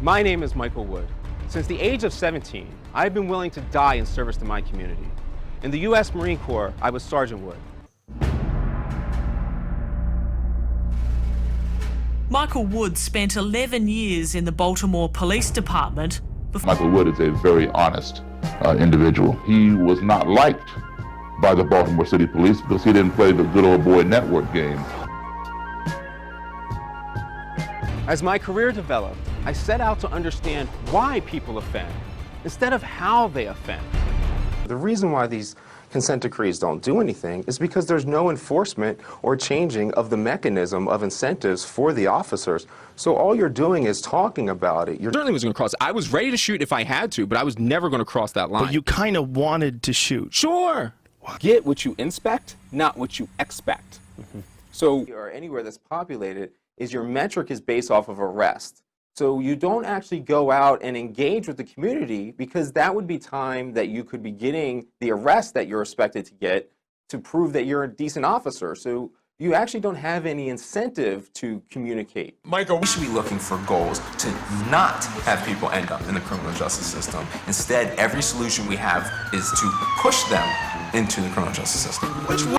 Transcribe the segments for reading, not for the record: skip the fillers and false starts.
My name is Michael Wood. Since the age of 17, I've been willing to die in service to my community. In the U.S. Marine Corps, I was Sergeant Wood. Michael Wood spent 11 years in the Baltimore Police Department. Michael Wood is a very honest individual. He was not liked by the Baltimore City Police because he didn't play the good old boy network game. As my career developed, I set out to understand why people offend, instead of how they offend. The reason why these consent decrees don't do anything is because there's no enforcement or changing of the mechanism of incentives for the officers. So all you're doing is talking about it. I certainly was going to cross. I was ready to shoot if I had to, but I was never going to cross that line. But you kind of wanted to shoot. Sure. Get what you inspect, not what you expect. So, or anywhere that's populated, is your metric is based off of arrest. So you don't actually go out and engage with the community, because that would be time that you could be getting the arrest that you're expected to get to prove that you're a decent officer. So you actually don't have any incentive to communicate. Michael, we should be looking for goals to not have people end up in the criminal justice system. Instead, every solution we have is to push them into the criminal justice system.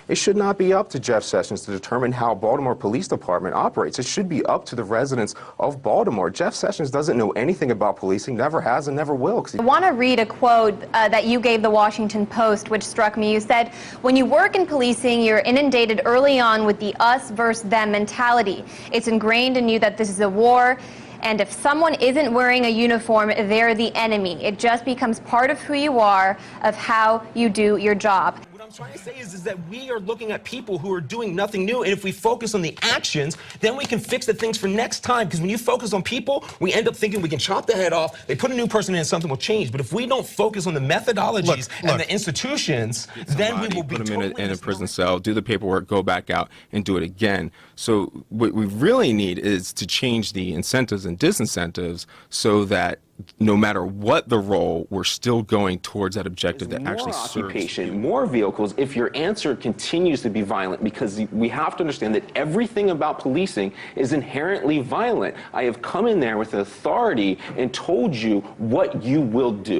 It should not be up to Jeff Sessions to determine how Baltimore Police Department operates. It should be up to the residents of Baltimore. Jeff Sessions doesn't know anything about policing, never has and never will. I want to read a quote that you gave the Washington Post, which struck me. You said, "When you work in policing, you're inundated early on with the us versus them mentality. It's ingrained in you that this is a war, and if someone isn't wearing a uniform, they're the enemy. It just becomes part of who you are, of how you do your job." What I'm trying to say is that we are looking at people who are doing nothing new, and if we focus on the actions, then we can fix the things for next time. Because when you focus on people, we end up thinking we can chop the head off, they put a new person in and something will change. But if we don't focus on the methodologies and the institutions, then we will be put them in a prison cell, do the paperwork, go back out and do it again. So what we really need is to change the incentives and disincentives so that no matter what the role, we're still going towards that objective that actually serves. More occupation, more vehicles, if your answer continues to be violent, because we have to understand that everything about policing is inherently violent. I have come in there with authority and told you what you will do.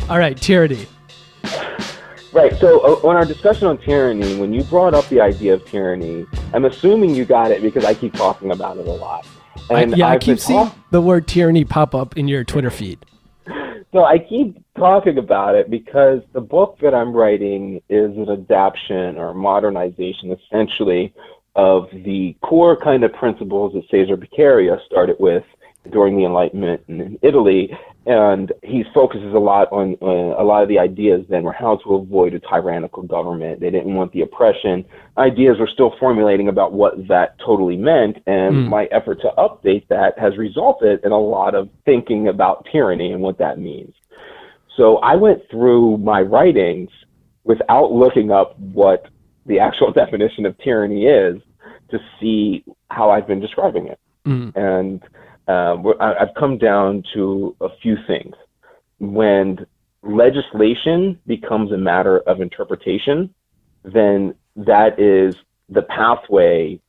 All right, tyranny. Right, so on our discussion on tyranny, when you brought up the idea of tyranny, I'm assuming you got it because I keep talking about it a lot. And I keep seeing the word tyranny pop up in your Twitter feed. So I keep talking about it because the book that I'm writing is an adaptation or modernization, essentially, of the core kind of principles that Cesare Beccaria started with during the Enlightenment in Italy. And he focuses a lot on a lot of the ideas then were how to avoid a tyrannical government. They didn't want the oppression. Ideas were still formulating about what that totally meant. And my effort to update that has resulted in a lot of thinking about tyranny and what that means. So I went through my writings without looking up what the actual definition of tyranny is to see how I've been describing it. And I've come down to a few things. When legislation becomes a matter of interpretation, then that is the pathway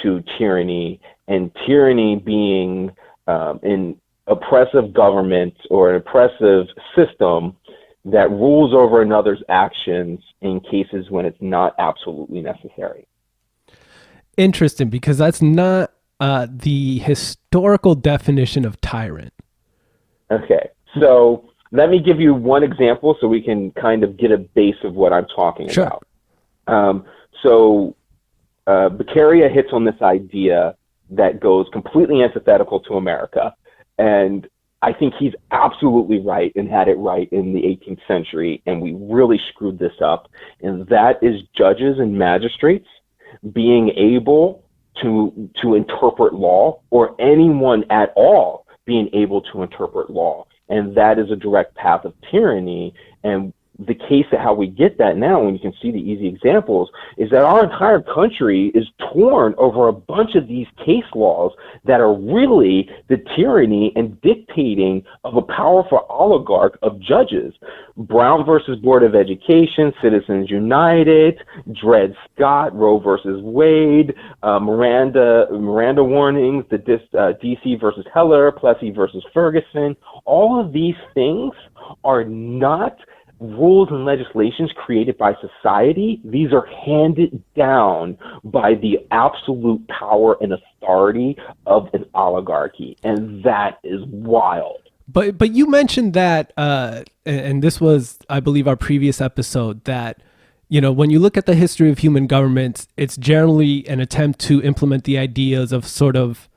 to tyranny, and tyranny being an oppressive government or an oppressive system that rules over another's actions in cases when it's not absolutely necessary. Interesting, because that's not the historical definition of tyrant. Okay, so let me give you one example so we can kind of get a base of what I'm talking about. Beccaria hits on this idea that goes completely antithetical to America, and I think he's absolutely right and had it right in the 18th century, and we really screwed this up, and that is judges and magistrates being able to interpret law, or anyone at all being able to interpret law. And that is a direct path of tyranny. And the case of how we get that now, when you can see the easy examples, is that our entire country is torn over a bunch of these case laws that are really the tyranny and dictating of a powerful oligarch of judges. Brown versus Board of Education, Citizens United, Dred Scott, Roe versus Wade, Miranda warnings, the DC versus Heller, Plessy versus Ferguson. All of these things are not rules and legislations created by society. These are handed down by the absolute power and authority of an oligarchy, and that is wild. But you mentioned that, and this was, I believe, our previous episode, that, you know, when you look at the history of human governments, it's generally an attempt to implement the ideas of sort of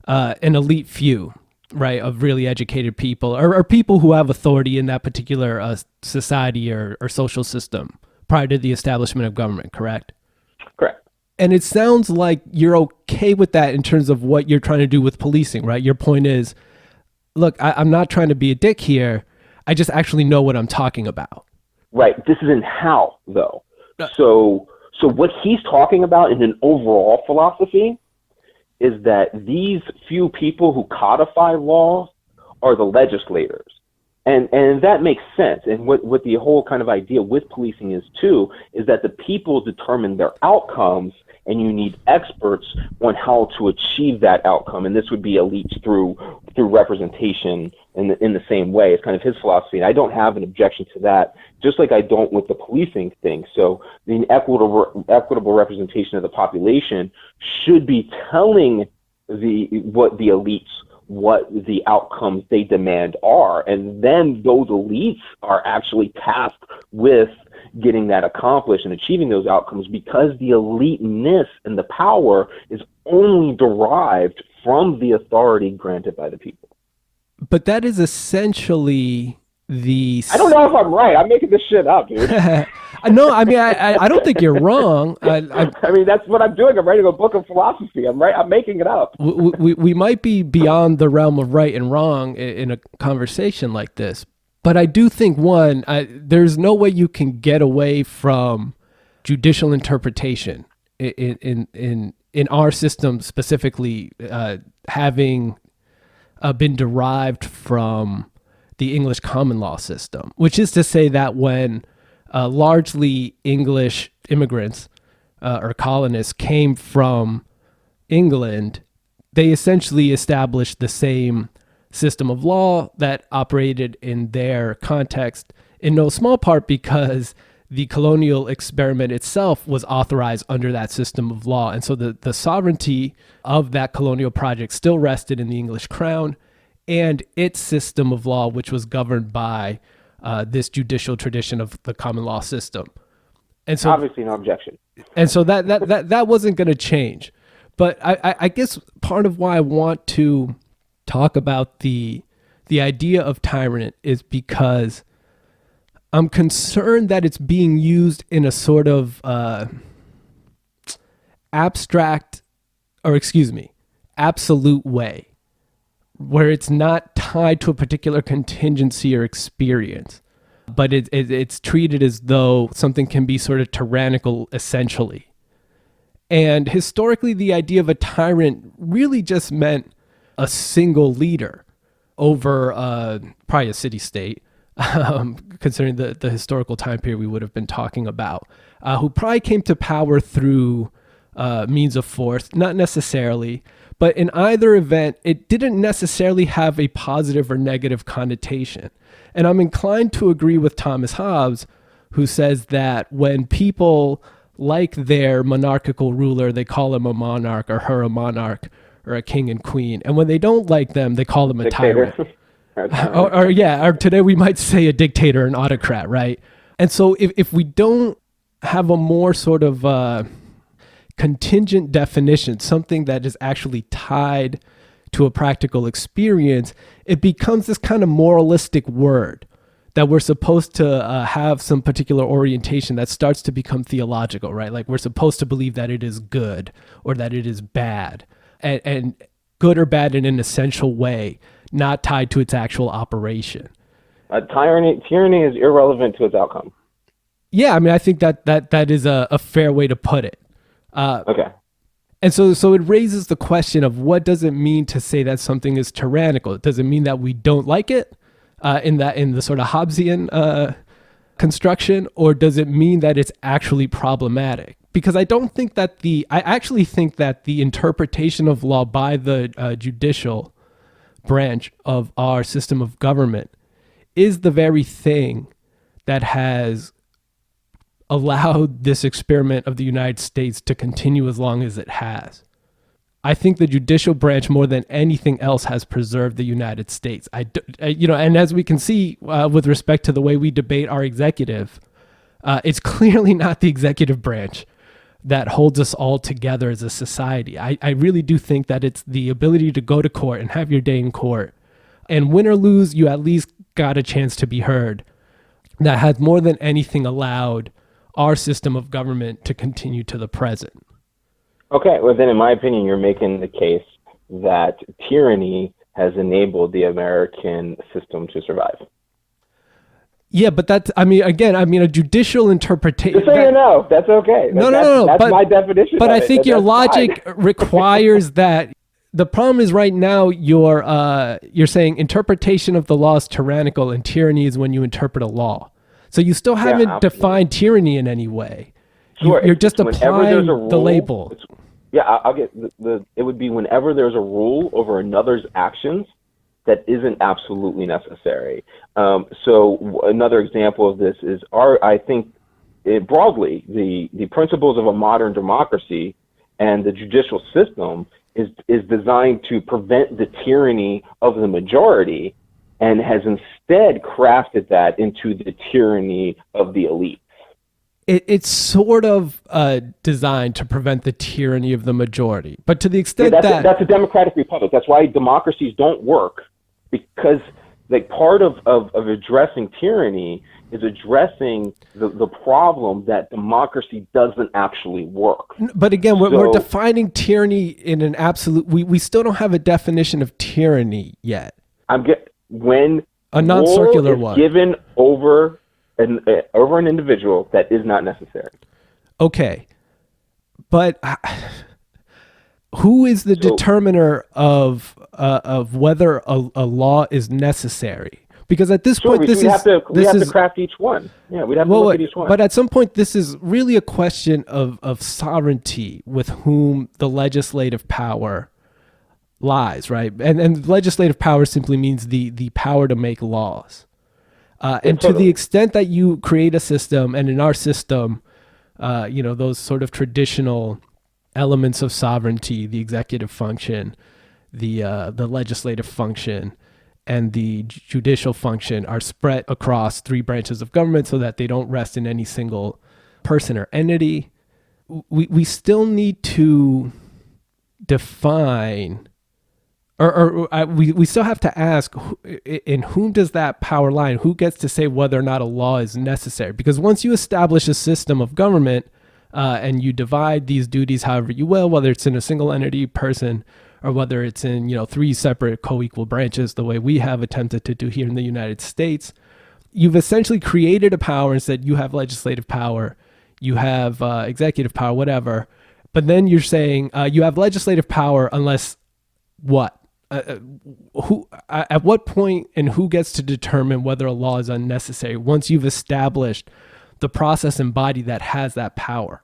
an elite few, right, of really educated people, or people who have authority in that particular society or social system prior to the establishment of government, correct? Correct. And it sounds like you're okay with that in terms of what you're trying to do with policing, right? Your point is, look, I'm not trying to be a dick here. I just actually know what I'm talking about. Right. This is in how, though. So what he's talking about in an overall philosophy is that these few people who codify laws are the legislators. And that makes sense. And what the whole kind of idea with policing is, too, is that the people determine their outcomes, and you need experts on how to achieve that outcome. And this would be elites through representation in the same way. It's kind of his philosophy. And I don't have an objection to that, just like I don't with the policing thing. So the equitable representation of the population should be telling what the elites, what the outcomes they demand are. And then those elites are actually tasked with getting that accomplished and achieving those outcomes, because the eliteness and the power is only derived from the authority granted by the people. But that is essentially the... I don't know if I'm right. I'm making this shit up, dude. No, I mean, I don't think you're wrong. I mean, that's what I'm doing. I'm writing a book of philosophy. I'm making it up. We might be beyond the realm of right and wrong in a conversation like this. But I do think, one, there's no way you can get away from judicial interpretation in our system, specifically having been derived from the English common law system, which is to say that when largely English immigrants or colonists came from England, they essentially established the same system of law that operated in their context, in no small part because the colonial experiment itself was authorized under that system of law. And so the sovereignty of that colonial project still rested in the English crown and its system of law, which was governed by this judicial tradition of the common law system. And so obviously no objection. And so that wasn't going to change. But I guess part of why I want to talk about the idea of tyrant is because I'm concerned that it's being used in a sort of absolute way, where it's not tied to a particular contingency or experience, but it's treated as though something can be sort of tyrannical essentially. And historically, the idea of a tyrant really just meant a single leader over probably a city-state, considering the historical time period we would have been talking about, who probably came to power through means of force, not necessarily, but in either event, it didn't necessarily have a positive or negative connotation. And I'm inclined to agree with Thomas Hobbes, who says that when people like their monarchical ruler, they call him a monarch or her a monarch, or a king and queen. And when they don't like them, they call them a dictator. Tyrant. or today we might say a dictator, an autocrat, right? And so if we don't have a more sort of contingent definition, something that is actually tied to a practical experience, it becomes this kind of moralistic word that we're supposed to have some particular orientation that starts to become theological, right? Like we're supposed to believe that it is good or that it is bad. And good or bad in an essential way, not tied to its actual operation. Tyranny is irrelevant to its outcome. Yeah, I mean, I think that is a fair way to put it. Okay. And so it raises the question of what does it mean to say that something is tyrannical? Does it mean that we don't like it in the sort of Hobbesian construction, or does it mean that it's actually problematic? Because I actually think that the interpretation of law by the judicial branch of our system of government is the very thing that has allowed this experiment of the United States to continue as long as it has. I think the judicial branch, more than anything else, has preserved the United States. And as we can see with respect to the way we debate our executive, it's clearly not the executive branch that holds us all together as a society. I really do think that it's the ability to go to court and have your day in court, and win or lose, you at least got a chance to be heard, that has more than anything allowed our system of government to continue to the present. Okay, well then in my opinion, you're making the case that tyranny has enabled the American system to survive. Yeah, but a judicial interpretation. Just so you know, that's okay. No. That's my definition. But of I it, think and your that's logic fine. requires that. The problem is right now you're saying interpretation of the law is tyrannical, and tyranny is when you interpret a law. So you still haven't defined tyranny in any way. Sure, You're just whenever applying there's a rule, the label. I'll get it would be whenever there's a rule over another's actions that isn't absolutely necessary. So another example of this is broadly, the principles of a modern democracy and the judicial system is designed to prevent the tyranny of the majority, and has instead crafted that into the tyranny of the elite. It's sort of designed to prevent the tyranny of the majority, but to the extent that's a democratic republic. That's why democracies don't work, because part of addressing tyranny is addressing the problem that democracy doesn't actually work. But again, we're defining tyranny in an absolute. We still don't have a definition of tyranny yet. When a non-circular one one given over an individual that is not necessary. Okay, but who is the determiner of whether a law is necessary? Because at this point, we have to craft each one. Yeah, we'd have to look at each one. But at some point, this is really a question of sovereignty with whom the legislative power lies, right? And legislative power simply means the power to make laws. And to the extent that you create a system, and in our system, those sort of traditional elements of sovereignty, the executive function, the legislative function, and the judicial function are spread across three branches of government so that they don't rest in any single person or entity. We still need to define, we still have to ask, in whom does that power lie, and who gets to say whether or not a law is necessary? Because once you establish a system of government and you divide these duties however you will, whether it's in a single entity person or whether it's in three separate co-equal branches, the way we have attempted to do here in the United States, you've essentially created a power and said you have legislative power, you have executive power, whatever. But then you're saying you have legislative power unless what? Who? At what point and who gets to determine whether a law is unnecessary once you've established the process and body that has that power?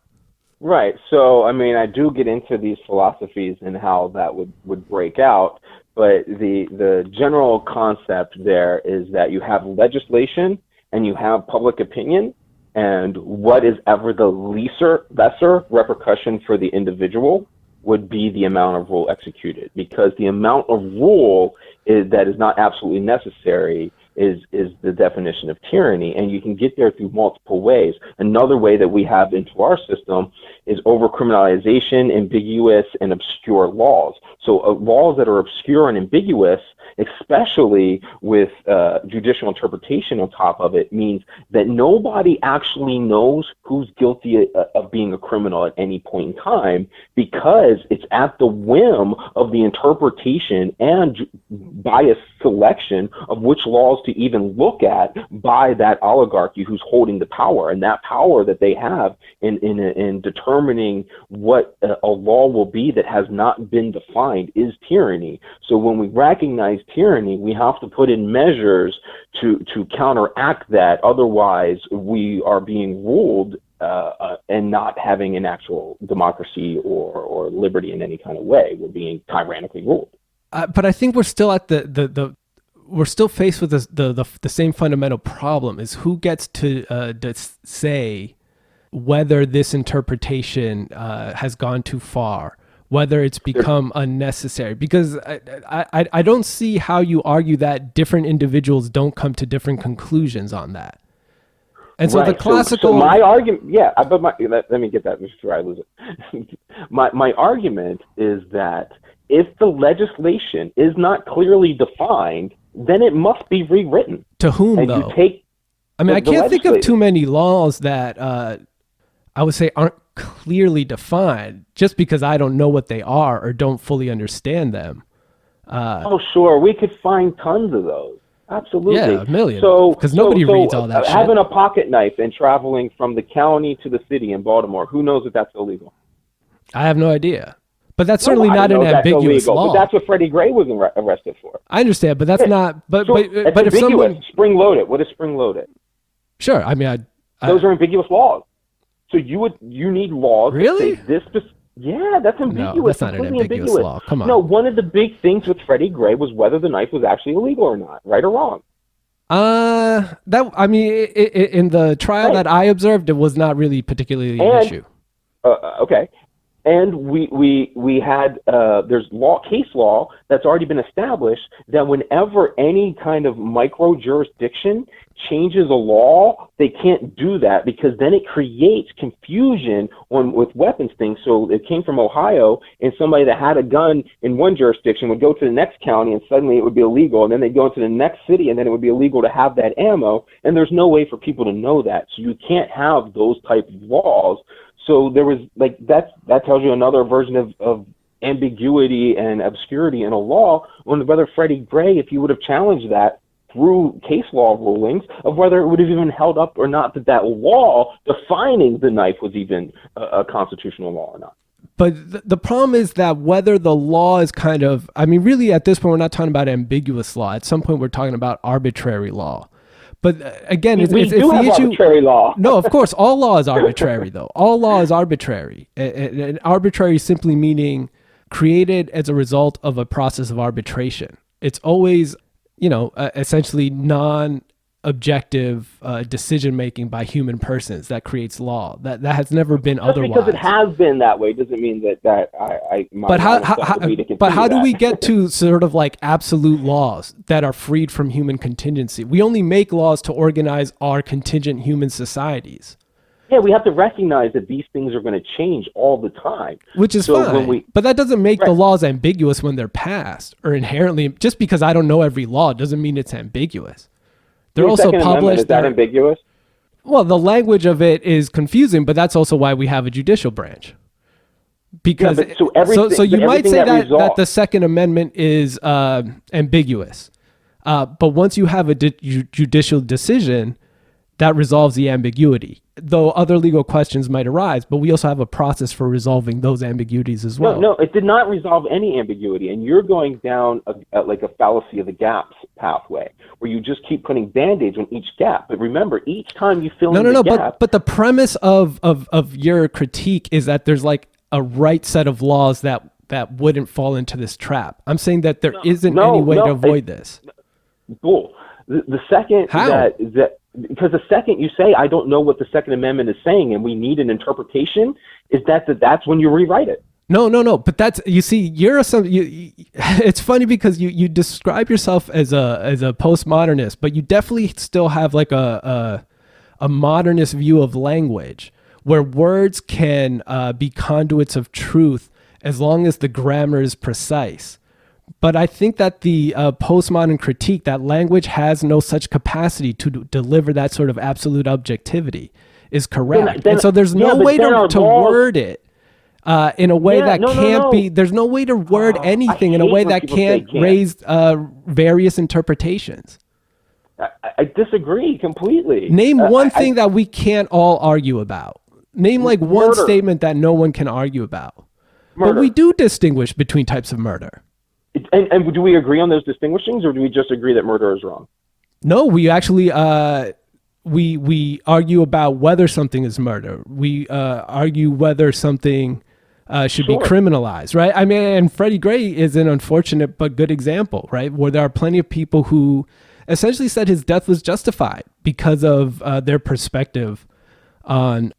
Right. So, I do get into these philosophies and how that would break out, but the general concept there is that you have legislation and you have public opinion, and what is ever the lesser repercussion for the individual would be the amount of rule executed, because the amount of rule that is not absolutely necessary is the definition of tyranny, and you can get there through multiple ways. Another way that we have into our system is over-criminalization, ambiguous, and obscure laws. So laws that are obscure and ambiguous, especially with judicial interpretation on top of it, means that nobody actually knows who's guilty of being a criminal at any point in time, because it's at the whim of the interpretation and biased selection of which laws to even look at by that oligarchy who's holding the power. And that power that they have in determining what a law will be that has not been defined is tyranny. So when we recognize tyranny, we have to put in measures to counteract that. Otherwise, we are being ruled and not having an actual democracy or liberty in any kind of way. We're being tyrannically ruled. But I think we're still at we're still faced with the same fundamental problem: is who gets to say whether this interpretation has gone too far, whether it's become unnecessary. Because I don't see how you argue that different individuals don't come to different conclusions on that. And so the classical... So my argument, but let me get that before I lose it. my argument is that if the legislation is not clearly defined, then it must be rewritten. To whom, and though? I can't think of too many laws that I would say aren't clearly defined just because I don't know what they are or don't fully understand them. Oh, sure. We could find tons of those. Absolutely. Yeah, a million. Because nobody reads all that shit. Having a pocket knife and traveling from the county to the city in Baltimore, who knows if that's illegal? I have no idea. But that's certainly not an ambiguous law. But that's what Freddie Gray was arrested for. I understand, but that's not... But if ambiguous. someone... Spring-loaded. What is spring-loaded? Sure. I mean, those are ambiguous laws. So you need laws... Really? That say this yeah, that's ambiguous. No, that's not an ambiguous law. Come on. No, one of the big things with Freddie Gray was whether the knife was actually illegal or not, right or wrong. In the trial that I observed, it was not really particularly an issue. Okay. And we had there's case law that's already been established that whenever any kind of micro jurisdiction changes a law, they can't do that because then it creates confusion with weapons things. So it came from Ohio, and somebody that had a gun in one jurisdiction would go to the next county, and suddenly it would be illegal, and then they'd go into the next city, and then it would be illegal to have that ammo, and there's no way for people to know that. So you can't have those type of laws. So there was that tells you another version of ambiguity and obscurity in a law on whether Freddie Gray, if you would have challenged that through case law rulings, of whether it would have even held up or not that law defining the knife was even a constitutional law or not. But the problem is that whether the law is really at this point, we're not talking about ambiguous law. At some point, we're talking about arbitrary law. But again, it's the issue. Arbitrary law. No, of course, all law is arbitrary, though. All law is arbitrary. And arbitrary simply meaning created as a result of a process of arbitration. It's always, essentially non-objective decision-making by human persons that creates law. That has never been otherwise. Because it has been that way doesn't mean that I But how do we get to sort of like absolute laws that are freed from human contingency? We only make laws to organize our contingent human societies. Yeah, we have to recognize that these things are going to change all the time. Which is fine. But that doesn't make the laws ambiguous when they're passed, or inherently, just because I don't know every law doesn't mean it's ambiguous. They're also published. Is that ambiguous? Well, the language of it is confusing, but that's also why we have a judicial branch. Because so you might say that the Second Amendment is ambiguous, but once you have a judicial decision, that resolves the ambiguity. Though other legal questions might arise, but we also have a process for resolving those ambiguities as well. No, it did not resolve any ambiguity, and you're going down like a fallacy of the gaps pathway, where you just keep putting band-aids on each gap. But remember, each time you fill in the gap... But the premise of your critique is that there's like a right set of laws that wouldn't fall into this trap. I'm saying that there isn't any way to avoid this. Cool. The second because the second you say, I don't know what the Second Amendment is saying and we need an interpretation, is that's when you rewrite it. No. But that's, you see, it's funny because you describe yourself as a postmodernist, but you definitely still have like a modernist view of language where words can be conduits of truth as long as the grammar is precise. But I think that the postmodern critique, that language has no such capacity to deliver that sort of absolute objectivity, is correct. And so there's no way to word it in a way that no, can't no. be. There's no way to word anything in a hate way when that people say can't can't. raise various interpretations. I disagree completely. Name one thing that we can't all argue about. Name like one Murder. statement that no one can argue about. Murder. But we do distinguish between types of murder. And do we agree on those distinguishings, or do we just agree that murder is wrong? No, we actually we argue about whether something is murder. We argue whether something should be criminalized, right? I mean, and Freddie Gray is an unfortunate but good example, right? Where there are plenty of people who essentially said his death was justified because of their perspective on,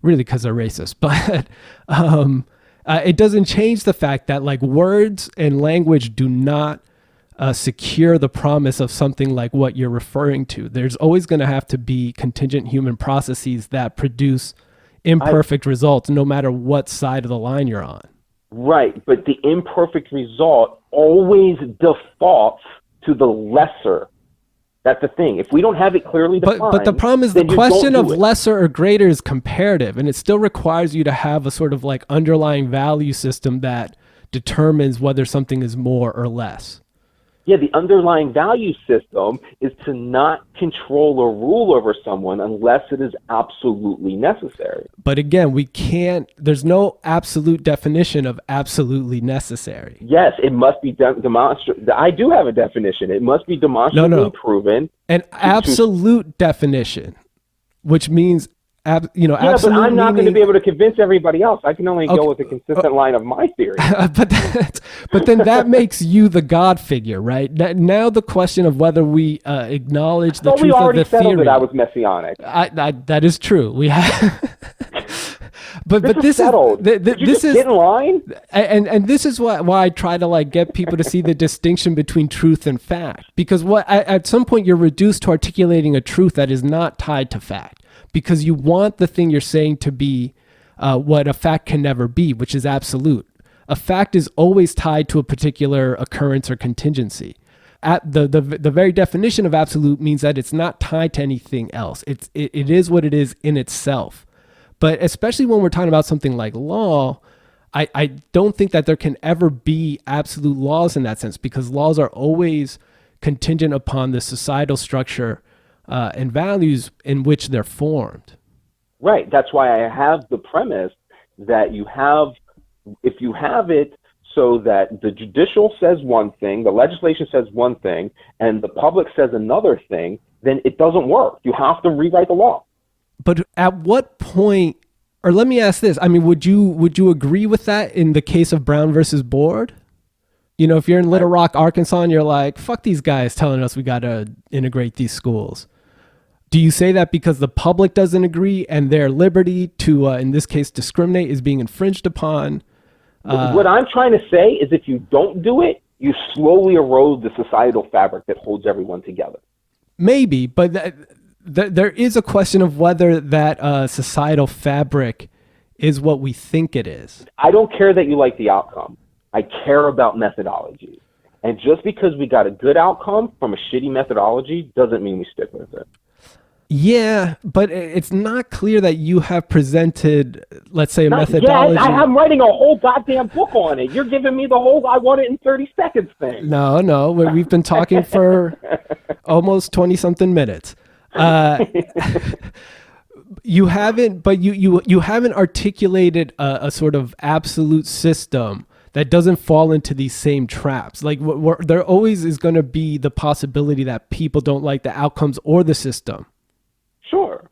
really because they're racist, but it doesn't change the fact that like words and language do not secure the promise of something like what you're referring to. There's always going to have to be contingent human processes that produce imperfect results, no matter what side of the line you're on. Right, but the imperfect result always defaults to the lesser. That's the thing. If we don't have it clearly defined, but the problem is the then you question don't of do it. lesser or greater is comparative, and it still requires you to have a sort of like underlying value system that determines whether something is more or less. Yeah, the underlying value system is to not control or rule over someone unless it is absolutely necessary. But again, we can't, there's no absolute definition of absolutely necessary. Yes, it must be demonstrable. I do have a definition. It must be demonstrably proven. An absolute definition, which means, Yeah, absolute but I'm not going to meaning- be able to convince everybody else. I can only go with a consistent line of my theory. but then that makes you the God figure, right? Now the question of whether we acknowledge the Well, we truth of already the settled theory. that I was messianic. That is true. We have, but This this is settled. is Did you this just is get in line? and this is why I try to like get people to see the distinction between truth and fact, because at some point you're reduced to articulating a truth that is not tied to fact, because you want the thing you're saying to be what a fact can never be, which is absolute. A fact is always tied to a particular occurrence or contingency. At the very definition of absolute means that it's not tied to anything else. It is what it is in itself. But especially when we're talking about something like law, I don't think that there can ever be absolute laws in that sense, because laws are always contingent upon the societal structure and values in which they're formed. Right. That's why I have the premise that if you have it so that the judicial says one thing, the legislation says one thing, and the public says another thing, then it doesn't work. You have to rewrite the law. But at what point, or let me ask this, I mean, would you agree with that in the case of Brown versus Board? You know, if you're in Little Rock, Arkansas, and you're like, fuck these guys telling us we got to integrate these schools. Do you say that because the public doesn't agree and their liberty to, in this case, discriminate is being infringed upon? What I'm trying to say is if you don't do it, you slowly erode the societal fabric that holds everyone together. Maybe, but there is a question of whether that societal fabric is what we think it is. I don't care that you like the outcome. I care about methodology. And just because we got a good outcome from a shitty methodology doesn't mean we stick with it. Yeah, but it's not clear that you have presented, let's say, a methodology. Yes, I'm writing a whole goddamn book on it. You're giving me the whole I want it in 30 seconds thing. No, we've been talking for almost 20-something minutes. You haven't, but you haven't articulated a sort of absolute system that doesn't fall into these same traps. Like there always is going to be the possibility that people don't like the outcomes or the system. Sure.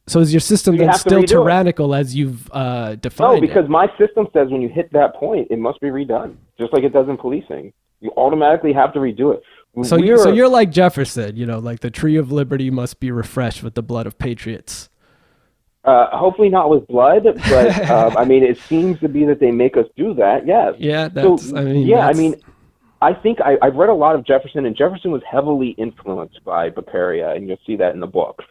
So is your system You then have to still redo it. tyrannical as you've defined No, because it? my system says when you hit that point, it must be redone, just like it does in policing. You automatically have to redo it. So you're like Jefferson, like the tree of liberty must be refreshed with the blood of patriots. Hopefully not with blood, but I mean, it seems to be that they make us do that. Yes. Yeah. I think I've read a lot of Jefferson, and Jefferson was heavily influenced by Beccaria, and you'll see that in the book.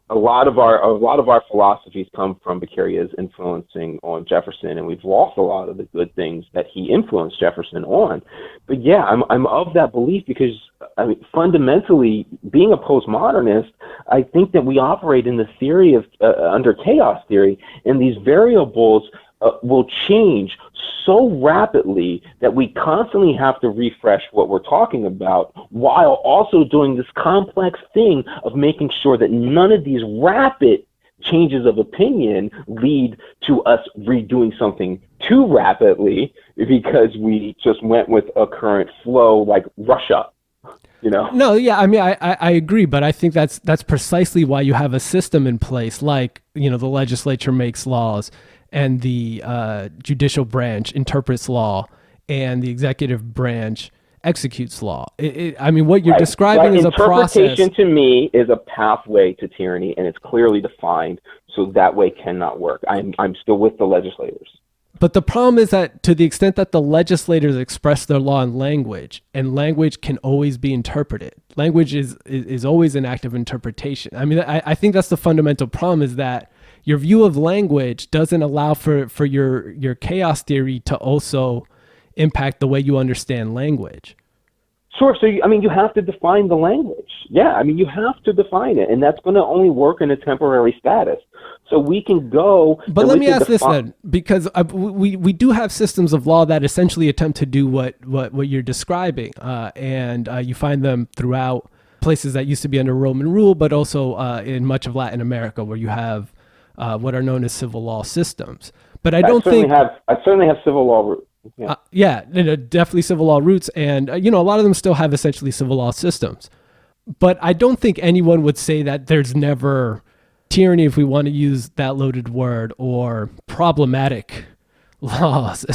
A lot of our philosophies come from Beccaria's influencing on Jefferson, and we've lost a lot of the good things that he influenced Jefferson on. But yeah, I'm of that belief because I mean, fundamentally, being a postmodernist, I think that we operate in the theory of under chaos theory, and these variables will change so rapidly that we constantly have to refresh what we're talking about, while also doing this complex thing of making sure that none of these rapid changes of opinion lead to us redoing something too rapidly because we just went with a current flow like Russia. No, yeah, I mean, I agree, but I think that's precisely why you have a system in place, like, the legislature makes laws and the judicial branch interprets law and the executive branch executes law. I mean, what you're describing is a process. Interpretation to me is a pathway to tyranny, and it's clearly defined, so that way cannot work. I'm still with the legislators. But the problem is that to the extent that the legislators express their law in language, and language can always be interpreted, language is always an act of interpretation. I mean, I think that's the fundamental problem, is that your view of language doesn't allow for your chaos theory to also impact the way you understand language. Sure. So, you have to define the language. Yeah, you have to define it, and that's going to only work in a temporary status. So we can go. But let me ask this then, because we do have systems of law that essentially attempt to do what you're describing, and you find them throughout places that used to be under Roman rule, but also in much of Latin America, where you have what are known as civil law systems. But I certainly have civil law roots. Yeah, definitely civil law roots, and a lot of them still have essentially civil law systems. But I don't think anyone would say that there's never tyranny, if we want to use that loaded word, or problematic laws.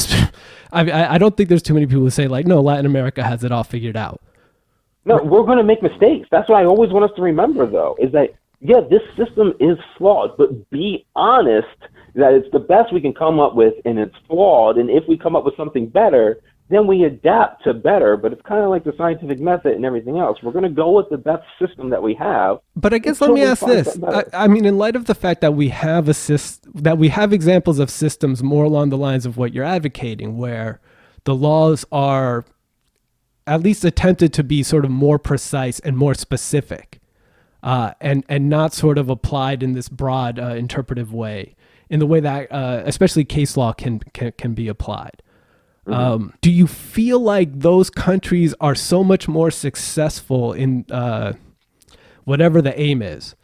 I don't think there's too many people who say, like, no, Latin America has it all figured out. No, we're going to make mistakes. That's what I always want us to remember, though, is that, yeah, this system is flawed, but be honest that it's the best we can come up with, and it's flawed, and if we come up with something better, then we adapt to better. But it's kind of like the scientific method and everything else. We're going to go with the best system that we have. But I guess let me ask this. I mean, in light of the fact that we have examples of systems more along the lines of what you're advocating, where the laws are at least attempted to be sort of more precise and more specific, and not sort of applied in this broad interpretive way, in the way that especially case law can be applied. Mm-hmm. Do you feel like those countries are so much more successful in whatever the aim is,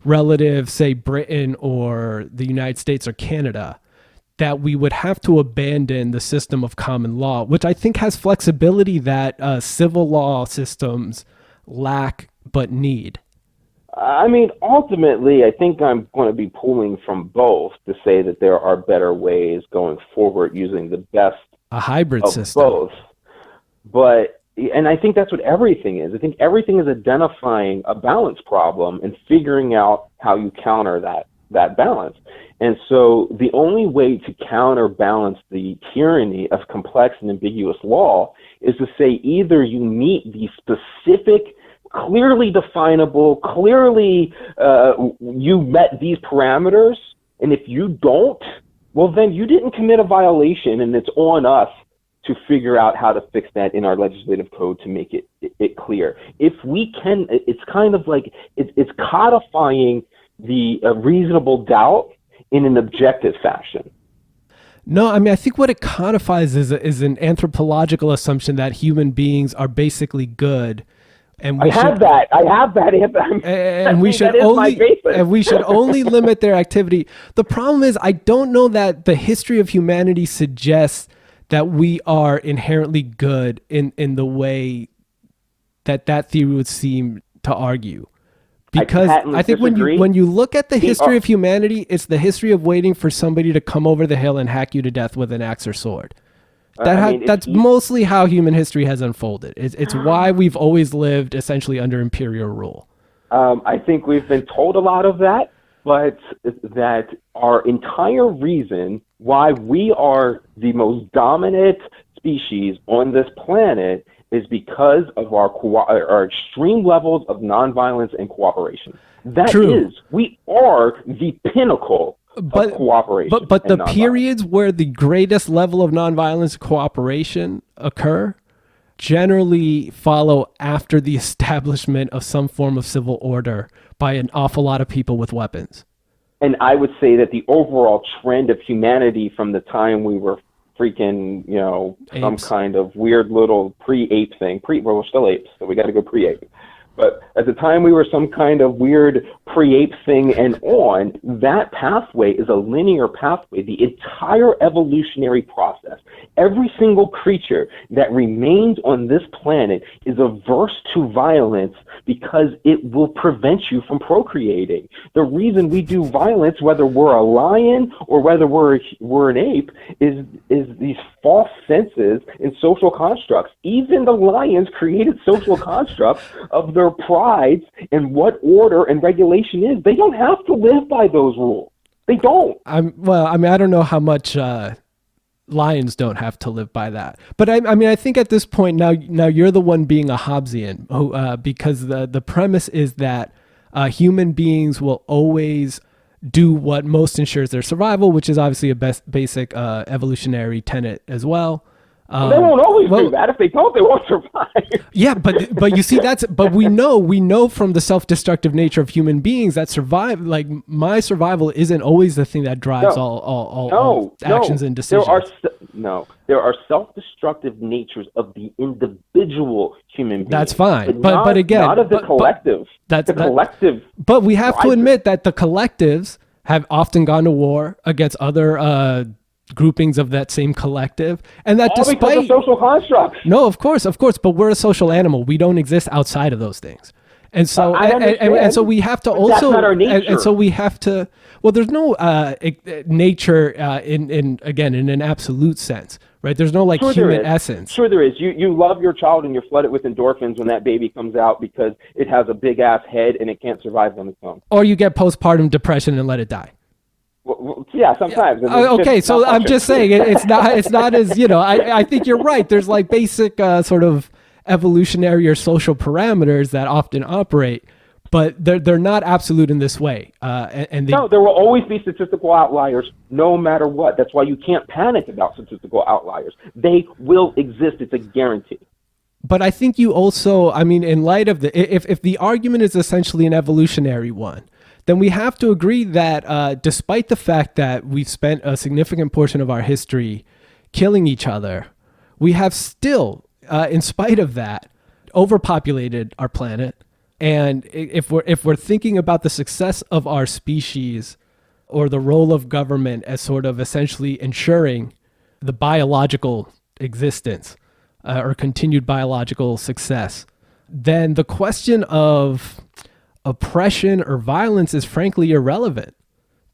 relative, say, Britain or the United States or Canada, that we would have to abandon the system of common law, which I think has flexibility that civil law systems lack but need? I mean, ultimately, I think I'm going to be pulling from both to say that there are better ways going forward using the best a hybrid of system. Both. And I think that's what everything is. I think everything is identifying a balance problem and figuring out how you counter that balance. And so the only way to counterbalance the tyranny of complex and ambiguous law is to say either you meet the specific, clearly definable, clearly you met these parameters, and if you don't, well, then you didn't commit a violation, and it's on us to figure out how to fix that in our legislative code to make it clear. If we can, it's kind of like it's codifying the reasonable doubt in an objective fashion. No, I mean, I think what it codifies is an anthropological assumption that human beings are basically good. And I have that. And we should only limit their activity. The problem is, I don't know that the history of humanity suggests that we are inherently good in the way that theory would seem to argue. Because I think when you look at the history of humanity, it's the history of waiting for somebody to come over the hill and hack you to death with an axe or sword. That's mostly how human history has unfolded. It's why we've always lived essentially under imperial rule. I think we've been told a lot of that, but that our entire reason why we are the most dominant species on this planet is because of our extreme levels of nonviolence and cooperation. We are the pinnacle of cooperation. But the periods where the greatest level of nonviolence and cooperation occur generally follow after the establishment of some form of civil order by an awful lot of people with weapons. And I would say that the overall trend of humanity from the time we were freaking, some Apes. kind of weird little pre-ape thing. Well, we're still apes, so we got to go pre-ape. But at the time we were some kind of weird pre-ape thing and on, that pathway is a linear pathway. The entire evolutionary process, every single creature that remains on this planet is averse to violence because it will prevent you from procreating. The reason we do violence, whether we're a lion or whether we're an ape, is these false senses and social constructs. Even the lions created social constructs of their prides and what order and regulation is. They don't have to live by those rules. They don't. I don't know how much lions don't have to live by that. But I think at this point now you're the one being a Hobbesian, because the premise is that human beings will always do what most ensures their survival, which is obviously a basic evolutionary tenet as well. They won't always do that. If they don't, they won't survive. Yeah, but you see, but we know from the self-destructive nature of human beings that my survival isn't always the thing that drives all actions and decisions. There are self-destructive natures of the individual human being. That's fine, but again, not of the collective. Collective. But we have to admit that the collectives have often gone to war against other groupings of that same collective, and that all because of social constructs. No, of course, but we're a social animal. We don't exist outside of those things, and so and so we have to also. That's not our nature. And so we have to. Well, there's no nature in an absolute sense, right? There's no human essence. Sure, there is. You love your child and you're flooded with endorphins when that baby comes out because it has a big ass head and it can't survive on its own. Or you get postpartum depression and let it die. Well, yeah, sometimes. Okay, so I'm just saying it's not as I think you're right. There's basic sort of evolutionary or social parameters that often operate, but they're not absolute in this way. No, there will always be statistical outliers, no matter what. That's why you can't panic about statistical outliers. They will exist. It's a guarantee. But I think you also, in light of if the argument is essentially an evolutionary one, then we have to agree that despite the fact that we've spent a significant portion of our history killing each other, we have still, in spite of that, overpopulated our planet. And if we're thinking about the success of our species or the role of government as sort of essentially ensuring the biological existence or continued biological success, then the question of oppression or violence is frankly irrelevant,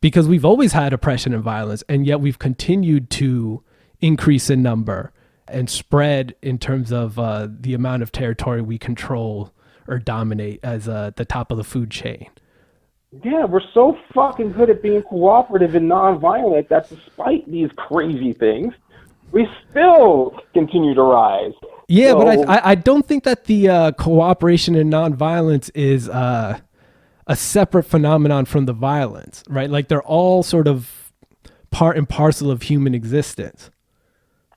because we've always had oppression and violence, and yet we've continued to increase in number and spread in terms of the amount of territory we control or dominate as the top of the food chain. Yeah, we're so fucking good at being cooperative and nonviolent that despite these crazy things, we still continue to rise. Yeah, so, but I don't think that the cooperation and nonviolence is a separate phenomenon from the violence, right? They're all sort of part and parcel of human existence.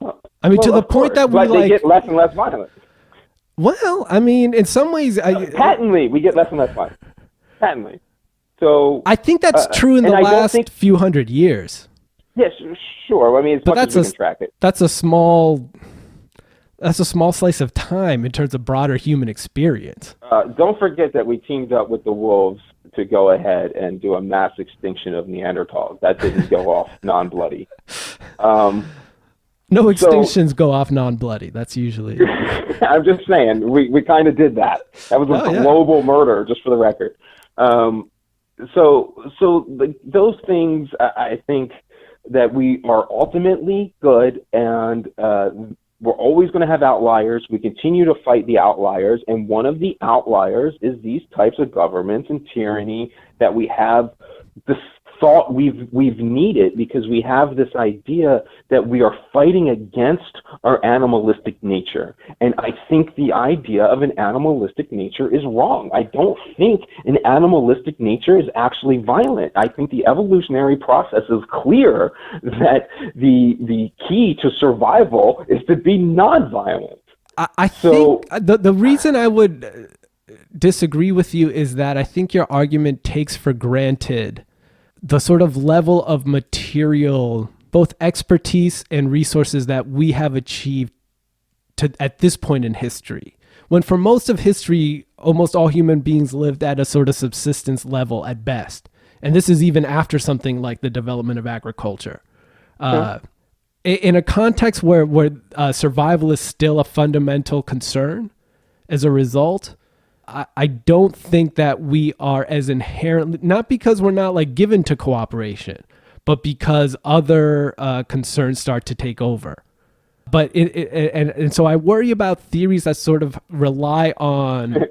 To the point that they get less and less violent. Well, in some ways, patently we get less and less violent. Patently. So I think that's true in the last few hundred years. Yes, sure. As much as we can track it. That's a small slice of time in terms of broader human experience. Don't forget that we teamed up with the wolves to go ahead and do a mass extinction of Neanderthals. That didn't go off non-bloody. No extinctions go off non-bloody. That's usually... I'm just saying, we kind of did that. That was a global murder, just for the record. Those things, I think that we are ultimately good, and we're always going to have outliers. We continue to fight the outliers, and one of the outliers is these types of governments and tyranny that we have this thought we've needed, because we have this idea that we are fighting against our animalistic nature. And I think the idea of an animalistic nature is wrong. I don't think an animalistic nature is actually violent. I think the evolutionary process is clear that the key to survival is to be nonviolent. I think the reason I would disagree with you is that I think your argument takes for granted the sort of level of material, both expertise and resources that we have achieved at this point in history. When for most of history, almost all human beings lived at a sort of subsistence level at best. And this is even after something like the development of agriculture. In a context where survival is still a fundamental concern, as a result, I don't think that we are as inherently, not because we're not like given to cooperation, but because other concerns start to take over. But and so I worry about theories that sort of rely on.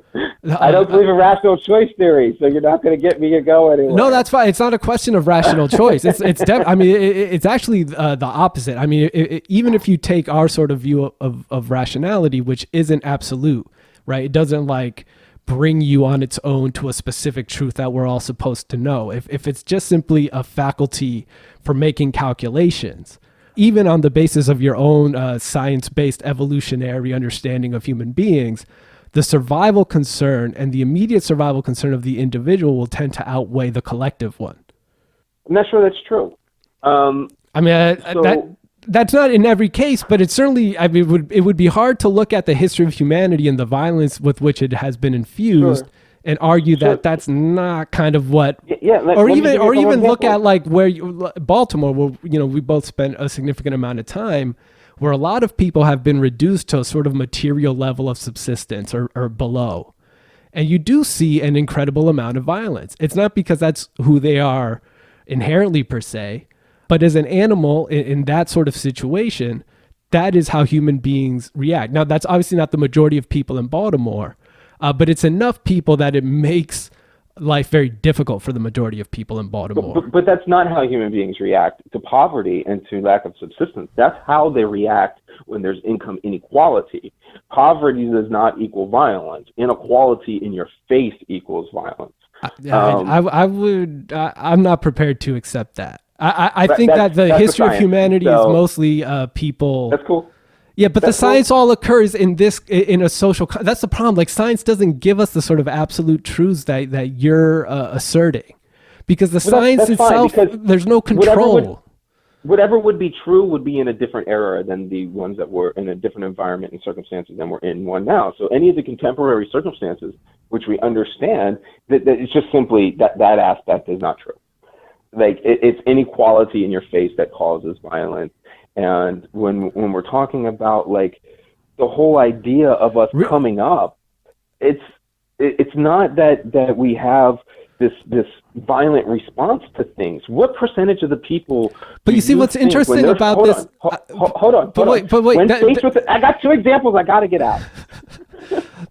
I don't believe in rational choice theory, so you're not going to get me to go anywhere. No, that's fine. It's not a question of rational choice. It's actually the opposite. I mean, even if you take our sort of view of rationality, which isn't absolute, right? It doesn't like bring you on its own to a specific truth that we're all supposed to know. If it's just simply a faculty for making calculations, even on the basis of your own science-based evolutionary understanding of human beings, the survival concern and the immediate survival concern of the individual will tend to outweigh the collective one. I'm not sure that's true. That's not in every case, but it certainly, it would be hard to look at the history of humanity and the violence with which it has been infused and argue that that's not kind of what, or even look at like Baltimore, where, we both spent a significant amount of time, where a lot of people have been reduced to a sort of material level of subsistence or below. And you do see an incredible amount of violence. It's not because that's who they are inherently per se, but as an animal in that sort of situation, that is how human beings react. Now, that's obviously not the majority of people in Baltimore, but it's enough people that it makes life very difficult for the majority of people in Baltimore. But that's not how human beings react to poverty and to lack of subsistence. That's how they react when there's income inequality. Poverty does not equal violence. Inequality in your face equals violence. I'm not prepared to accept that. I think that the history of humanity is mostly people. That's cool. Yeah, but the science all occurs in a social. That's the problem. Like, science doesn't give us the sort of absolute truths that you're asserting, because the science itself, there's no control. Whatever would be true would be in a different era than the ones that were in a different environment and circumstances than we're in one now. So any of the contemporary circumstances, which we understand, that it's just simply that aspect is not true. Like, it's inequality in your face that causes violence. And when we're talking about like the whole idea of us coming up, it's not that we have this violent response to things. What percentage of the people? But you see, what's interesting about this? Hold on. But wait. I got two examples. I got to get out.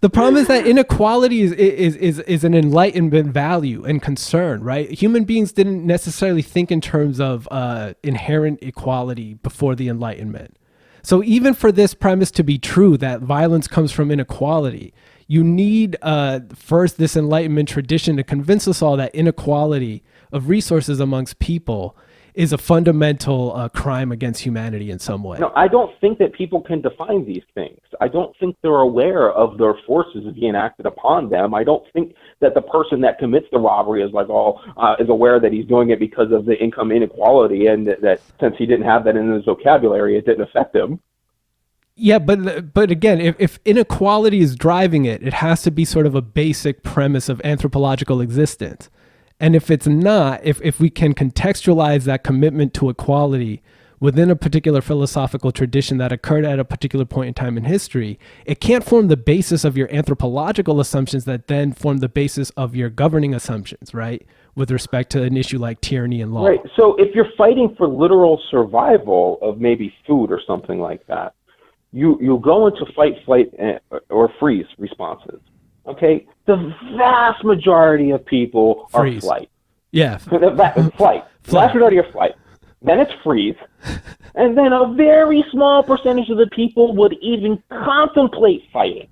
The problem is that inequality is an Enlightenment value and concern, right? Human beings didn't necessarily think in terms of inherent equality before the Enlightenment. So even for this premise to be true, that violence comes from inequality, you need first this Enlightenment tradition to convince us all that inequality of resources amongst people is a fundamental crime against humanity in some way. No, I don't think that people can define these things. I don't think they're aware of their forces being acted upon them. I don't think that the person that commits the robbery is is aware that he's doing it because of the income inequality, and that since he didn't have that in his vocabulary, it didn't affect him. Yeah, but again, if inequality is driving it, it has to be sort of a basic premise of anthropological existence. And if it's not, if we can contextualize that commitment to equality within a particular philosophical tradition that occurred at a particular point in time in history, it can't form the basis of your anthropological assumptions that then form the basis of your governing assumptions, right? With respect to an issue like tyranny and law. Right. So if you're fighting for literal survival of maybe food or something like that, you'll go into fight, flight, or freeze responses. Okay, the vast majority of people are flight. Yeah, flight. The vast majority are flight. Then it's freeze, and then a very small percentage of the people would even contemplate fighting.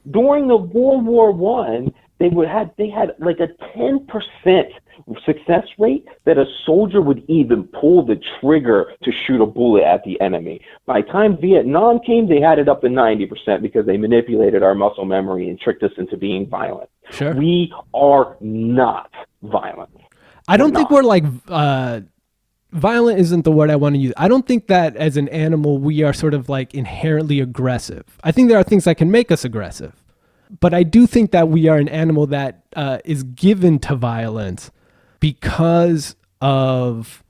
During the World War I, they had like a 10% success rate that a soldier would even pull the trigger to shoot a bullet at the enemy. By the time Vietnam came, they had it up to 90% because they manipulated our muscle memory and tricked us into being violent. Sure. We are not violent. I don't think we're like violent isn't the word I want to use. I don't think that as an animal we are sort of like inherently aggressive. I think there are things that can make us aggressive, but I do think that we are an animal that is given to violence because of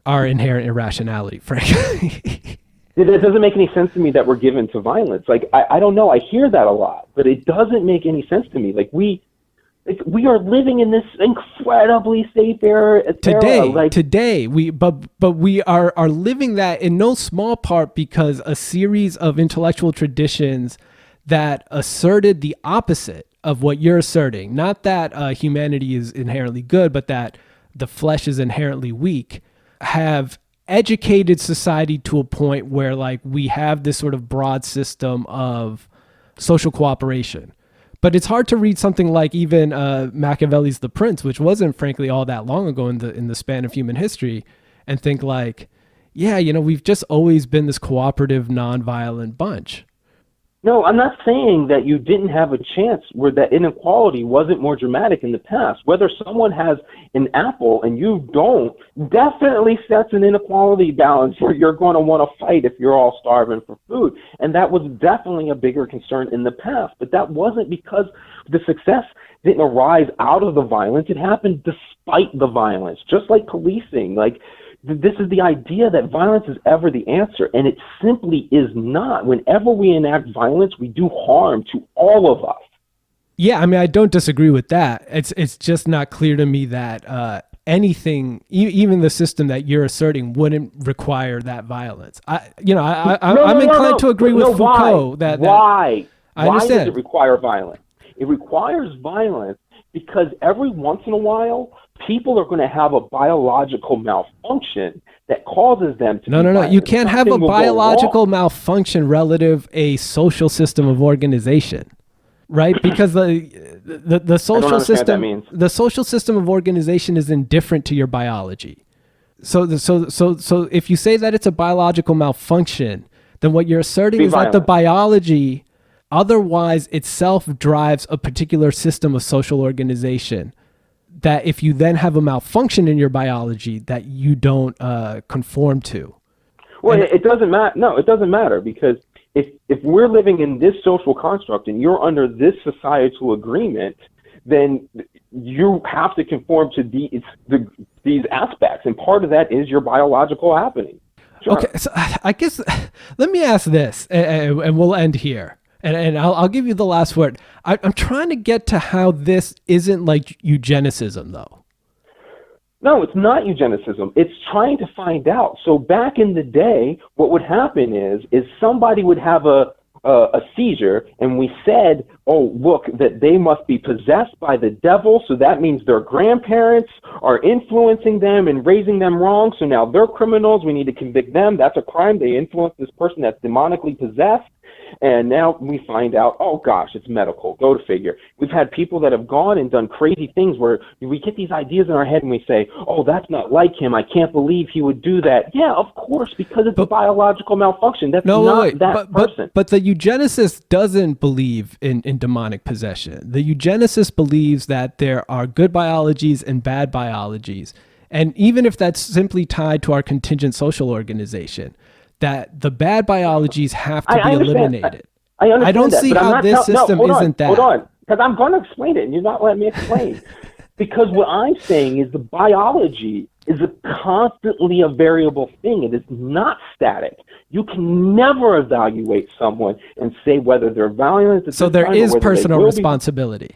our inherent irrationality, frankly. It doesn't make any sense to me that we're given to violence. Like, I don't know. I hear that a lot, but it doesn't make any sense to me. Like, we are living in this incredibly safe era. Today, we are living that in no small part because a series of intellectual traditions that asserted the opposite of what you're asserting. Not that humanity is inherently good, but that the flesh is inherently weak, have educated society to a point where like we have this sort of broad system of social cooperation. But it's hard to read something like even Machiavelli's The Prince, which wasn't frankly all that long ago in the span of human history, and think like, yeah, we've just always been this cooperative, nonviolent bunch. No, I'm not saying that you didn't have a chance where that inequality wasn't more dramatic in the past. Whether someone has an apple and you don't definitely sets an inequality balance where you're going to want to fight if you're all starving for food. And that was definitely a bigger concern in the past. But that wasn't because the success didn't arise out of the violence. It happened despite the violence, just like policing. Like, this is the idea that violence is ever the answer, and it simply is not. Whenever we enact violence, we do harm to all of us. Yeah, I mean, I don't disagree with that. It's just not clear to me that anything, even the system that you're asserting, wouldn't require that violence. I'm inclined to agree with Foucault. Why? I understand. Why does it require violence? It requires violence because every once in a while, people are going to have a biological malfunction that causes them to No. You can't have a biological malfunction relative a social system of organization, right? Because the social system, the social system of organization is indifferent to your biology. So if you say that it's a biological malfunction, then what you're asserting is that the biology otherwise itself drives a particular system of social organization, that if you then have a malfunction in your biology that you don't conform to. Well, it doesn't matter. No, it doesn't matter, because if we're living in this social construct and you're under this societal agreement, then you have to conform to these aspects, and part of that is your biological happening. Sure. Okay, so I guess let me ask this, and we'll end here. And I'll give you the last word. I'm trying to get to how this isn't like eugenicism, though. No, it's not eugenicism. It's trying to find out. So back in the day, what would happen is somebody would have a seizure, and we said, oh, look, that they must be possessed by the devil, so that means their grandparents are influencing them and raising them wrong, so now they're criminals, we need to convict them, that's a crime, they influenced this person that's demonically possessed. And now we find out, oh gosh, it's medical. Go to figure. We've had people that have gone and done crazy things where we get these ideas in our head and we say, oh, that's not like him. I can't believe he would do that. Yeah, of course, because it's a biological malfunction. That's that person. But the eugenicist doesn't believe in demonic possession. The eugenicist believes that there are good biologies and bad biologies. And even if that's simply tied to our contingent social organization, that the bad biologies have to be eliminated. I don't see how this system isn't that. Hold on, because I'm going to explain it, and you're not letting me explain. Because what I'm saying is the biology is constantly a variable thing. It is not static. You can never evaluate someone and say whether they're violent. So there is personal responsibility.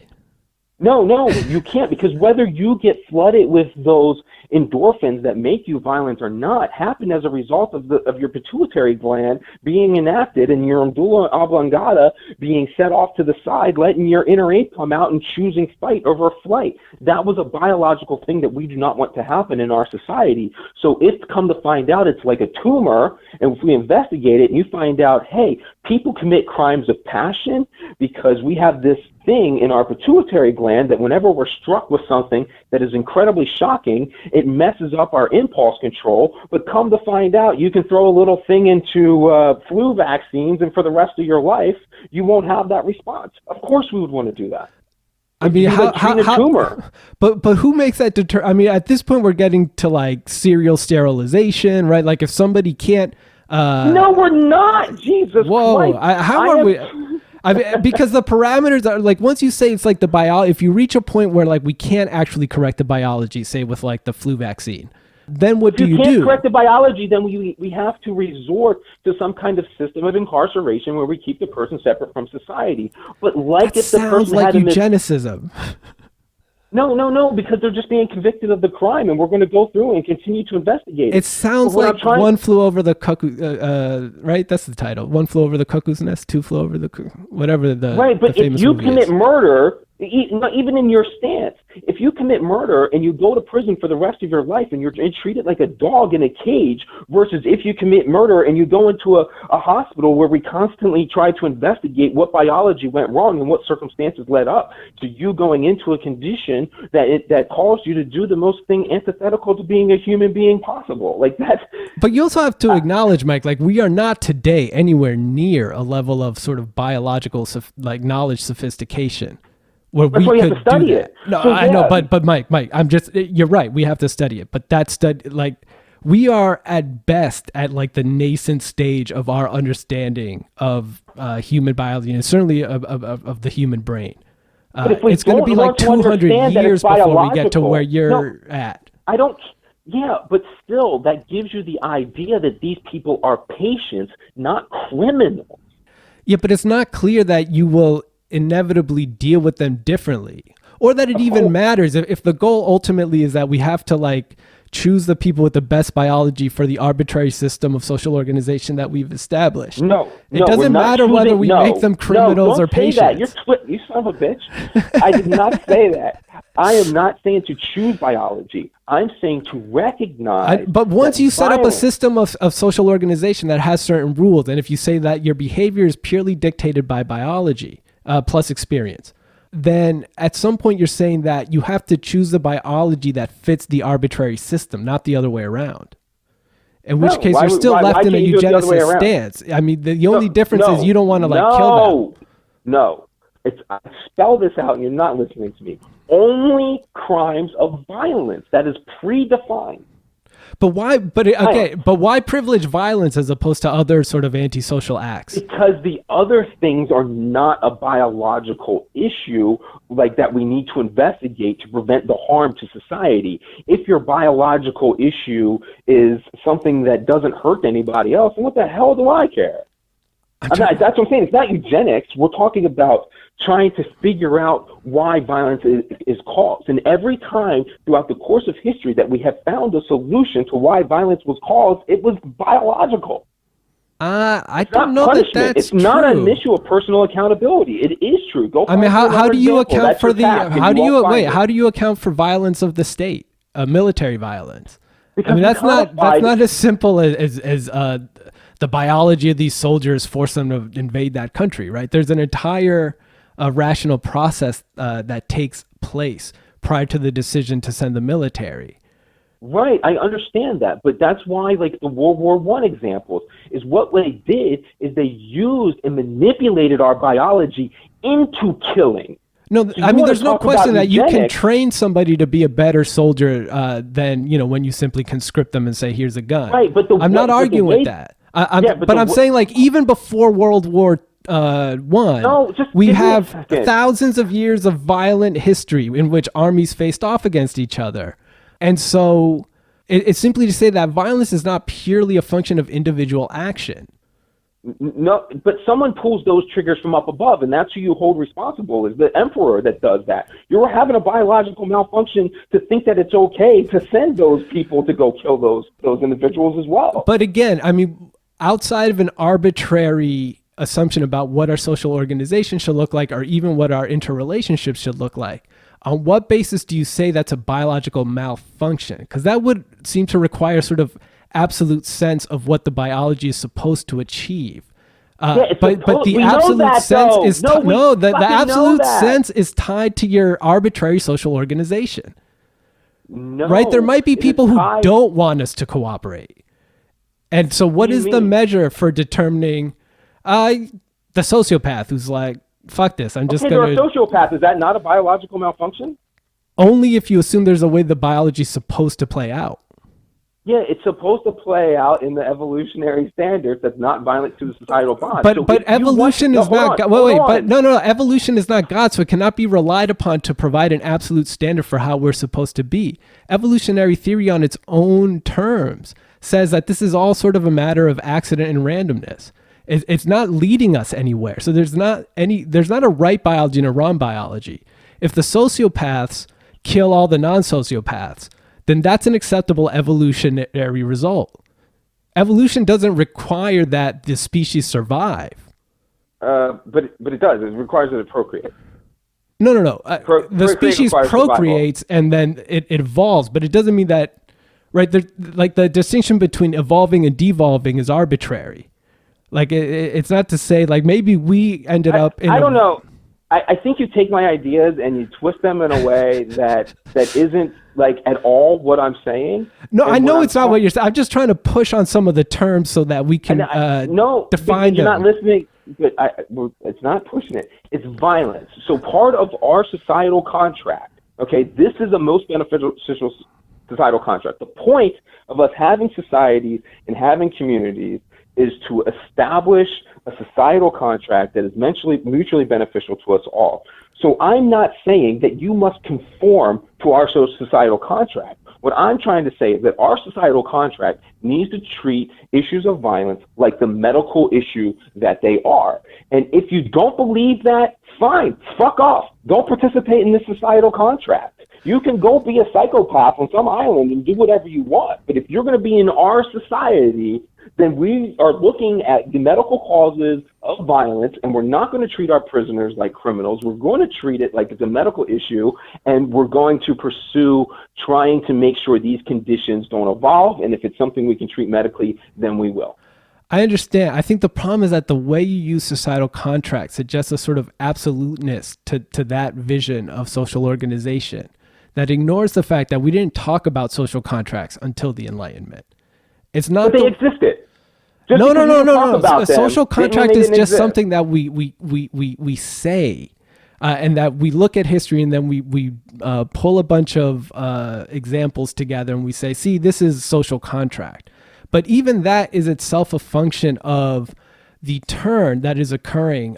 No, you can't, because whether you get flooded with those endorphins that make you violent or not happen as a result of your pituitary gland being enacted and your medulla oblongata being set off to the side, letting your inner ape come out and choosing fight over flight. That was a biological thing that we do not want to happen in our society. So if come to find out it's like a tumor, and if we investigate it and you find out, hey, people commit crimes of passion because we have this thing in our pituitary gland that whenever we're struck with something that is incredibly shocking, it messes up our impulse control. But come to find out, you can throw a little thing into flu vaccines, and for the rest of your life, you won't have that response. Of course we would want to do that. I mean, how a tumor. But who makes that I mean, at this point, we're getting to like serial sterilization, right? Like if somebody can't. No, we're not. Jesus Whoa! Christ. How are we? I mean, because the parameters are like once you say it's like the if you reach a point where like we can't actually correct the biology, say with like the flu vaccine, then what do you do? If you can't correct the biology, then we have to resort to some kind of system of incarceration where we keep the person separate from society. But like that if the sounds person like had eugenicism. No, because they're just being convicted of the crime, and we're going to go through and continue to investigate it. It sounds like One Flew Over the Cuckoo, right? That's the title. One Flew Over the Cuckoo's Nest, Two Flew Over the whatever the right. But the if you commit is. murder, even in your stance, if you commit murder and you go to prison for the rest of your life and you're treated like a dog in a cage, versus if you commit murder and you go into a hospital where we constantly try to investigate what biology went wrong and what circumstances led up to you going into a condition that calls you to do the most thing antithetical to being a human being possible. Like that. But you also have to acknowledge, Mike, like we are not today anywhere near a level of sort of biological knowledge sophistication. Where That's we why you could have to study it. No, So, I know, yeah. but Mike, you're right. We have to study it. But that study, like, we are at best at like the nascent stage of our understanding of human biology and certainly of the human brain. It's going to be like 200 years before we get to where you're at. Yeah, but still, that gives you the idea that these people are patients, not criminals. Yeah, but it's not clear that you will inevitably deal with them differently, or that it even matters if the goal ultimately is that we have to like choose the people with the best biology for the arbitrary system of social organization that we've established. It doesn't matter whether we make them criminals or patients. You son of a bitch. I did not say that. I am not saying to choose biology. I'm saying to recognize. But once you set up a system of social organization that has certain rules, and if you say that your behavior is purely dictated by biology, plus experience, then at some point you're saying that you have to choose the biology that fits the arbitrary system, not the other way around. In which case you're still left in a eugenicist stance. I mean, the only difference is you don't want to kill them. No. I spell this out and you're not listening to me. Only crimes of violence. That is predefined. But why? But why privilege violence as opposed to other sort of antisocial acts? Because the other things are not a biological issue like that we need to investigate to prevent the harm to society. If your biological issue is something that doesn't hurt anybody else, then what the hell do I care? That's what I'm saying. It's not eugenics. We're talking about trying to figure out why violence is caused. And every time throughout the course of history that we have found a solution to why violence was caused, it was biological. I don't know that that's It's not an issue of personal accountability. It is true. How do you account for how do you account for violence of the state, military violence? Because I mean, that's not as simple as the biology of these soldiers force them to invade that country, right? There's an entire rational process that takes place prior to the decision to send the military. Right, I understand that, but that's why, like the World War I examples, is what they did is they used and manipulated our biology into killing. No, I mean, there's no question that you can train somebody to be a better soldier than when you simply conscript them and say, "Here's a gun." Right, but I'm not arguing with that. I'm saying like even before World War we have thousands of years of violent history in which armies faced off against each other. And so it's simply to say that violence is not purely a function of individual action. No, but someone pulls those triggers from up above, and that's who you hold responsible, is the emperor that does that. You're having a biological malfunction to think that it's okay to send those people to go kill those individuals as well. But again, I mean, outside of an arbitrary assumption about what our social organization should look like, or even what our interrelationships should look like, on what basis do you say that's a biological malfunction? Because that would seem to require sort of absolute sense of what the biology is supposed to achieve. But the absolute sense is the absolute sense is tied to your arbitrary social organization. No, right? There might be people who don't want us to cooperate. And so what is the measure for determining the sociopath who's like, fuck this. I'm just okay, going there are sociopaths. Is that not a biological malfunction? Only if you assume there's a way the biology's supposed to play out. Yeah, it's supposed to play out in the evolutionary standards that's not violent to the societal bond. But evolution is not God. No, evolution is not God, so it cannot be relied upon to provide an absolute standard for how we're supposed to be. Evolutionary theory on its own terms says that this is all sort of a matter of accident and randomness. It's not leading us anywhere. So there's not a right biology and a wrong biology. If the sociopaths kill all the non-sociopaths, then that's an acceptable evolutionary result. Evolution doesn't require that the species survive. But it does. It requires it to procreate. No. The species procreates and then it evolves, but it doesn't mean that, right? Like the distinction between evolving and devolving is arbitrary. Like it's not to say like maybe we ended up in. I don't know. I think you take my ideas and you twist them in a way that isn't like at all what I'm saying. No, I know it's not what you're saying. I'm just trying to push on some of the terms so that we can define you're them. not listening. But it's not pushing it. It's violence. So part of our societal contract, okay, this is the most beneficial societal contract. The point of us having societies and having communities is to establish a societal contract that is mutually beneficial to us all. So I'm not saying that you must conform to our societal contract. What I'm trying to say is that our societal contract needs to treat issues of violence like the medical issue that they are. And if you don't believe that, fine, fuck off. Don't participate in this societal contract. You can go be a psychopath on some island and do whatever you want. But if you're going to be in our society, then we are looking at the medical causes of violence, and we're not going to treat our prisoners like criminals. We're going to treat it like it's a medical issue, and we're going to pursue trying to make sure these conditions don't evolve, and if it's something we can treat medically, then we will. I understand. I think the problem is that the way you use societal contracts suggests a sort of absoluteness to that vision of social organization that ignores the fact that we didn't talk about social contracts until the Enlightenment. It's not. But they existed. No. A social contract is just something that we say, and that we look at history and then we pull a bunch of examples together and we say, see, this is social contract. But even that is itself a function of the turn that is occurring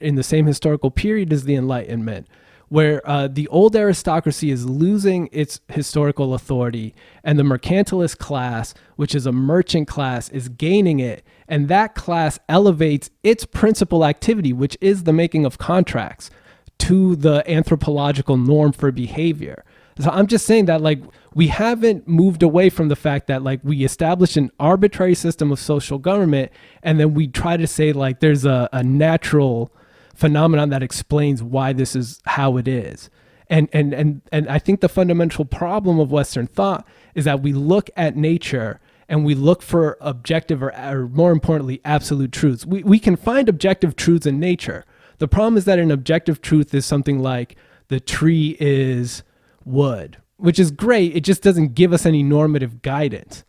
in the same historical period as the Enlightenment, where the old aristocracy is losing its historical authority and the mercantilist class, which is a merchant class, is gaining it. And that class elevates its principal activity, which is the making of contracts, to the anthropological norm for behavior. So I'm just saying that like we haven't moved away from the fact that like we establish an arbitrary system of social government and then we try to say like there's a natural phenomenon that explains why this is how it is. And I think the fundamental problem of Western thought is that we look at nature and we look for objective or more importantly, absolute truths. We can find objective truths in nature. The problem is that an objective truth is something like the tree is wood, which is great. It just doesn't give us any normative guidance.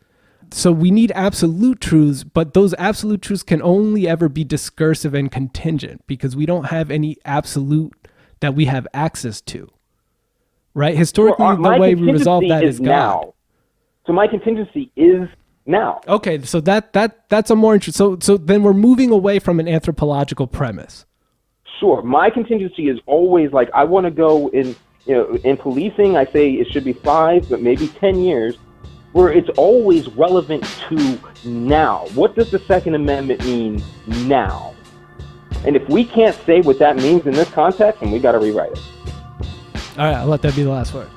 So we need absolute truths, but those absolute truths can only ever be discursive and contingent because we don't have any absolute that we have access to. Right? Historically, the way we resolve that is God. Now. So my contingency is now. Okay, so that's a more interesting. So then we're moving away from an anthropological premise. Sure. My contingency is always like I want to go in. In policing, I say it should be 5, but maybe 10 years, where it's always relevant to now. What does the Second Amendment mean now? And if we can't say what that means in this context, then we got to rewrite it. All right, I'll let that be the last word.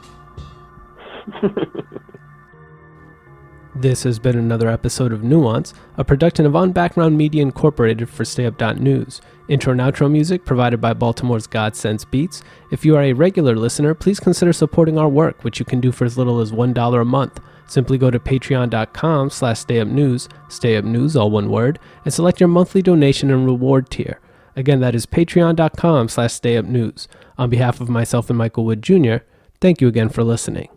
This has been another episode of Nuance, a production of On Background Media Incorporated for StayUp.News. Intro and outro music provided by Baltimore's God Sense Beats. If you are a regular listener, please consider supporting our work, which you can do for as little as $1 a month. Simply go to patreon.com/stayupnews, stayupnews, all one word, and select your monthly donation and reward tier. Again, that is patreon.com/stayupnews. On behalf of myself and Michael Wood Jr., thank you again for listening.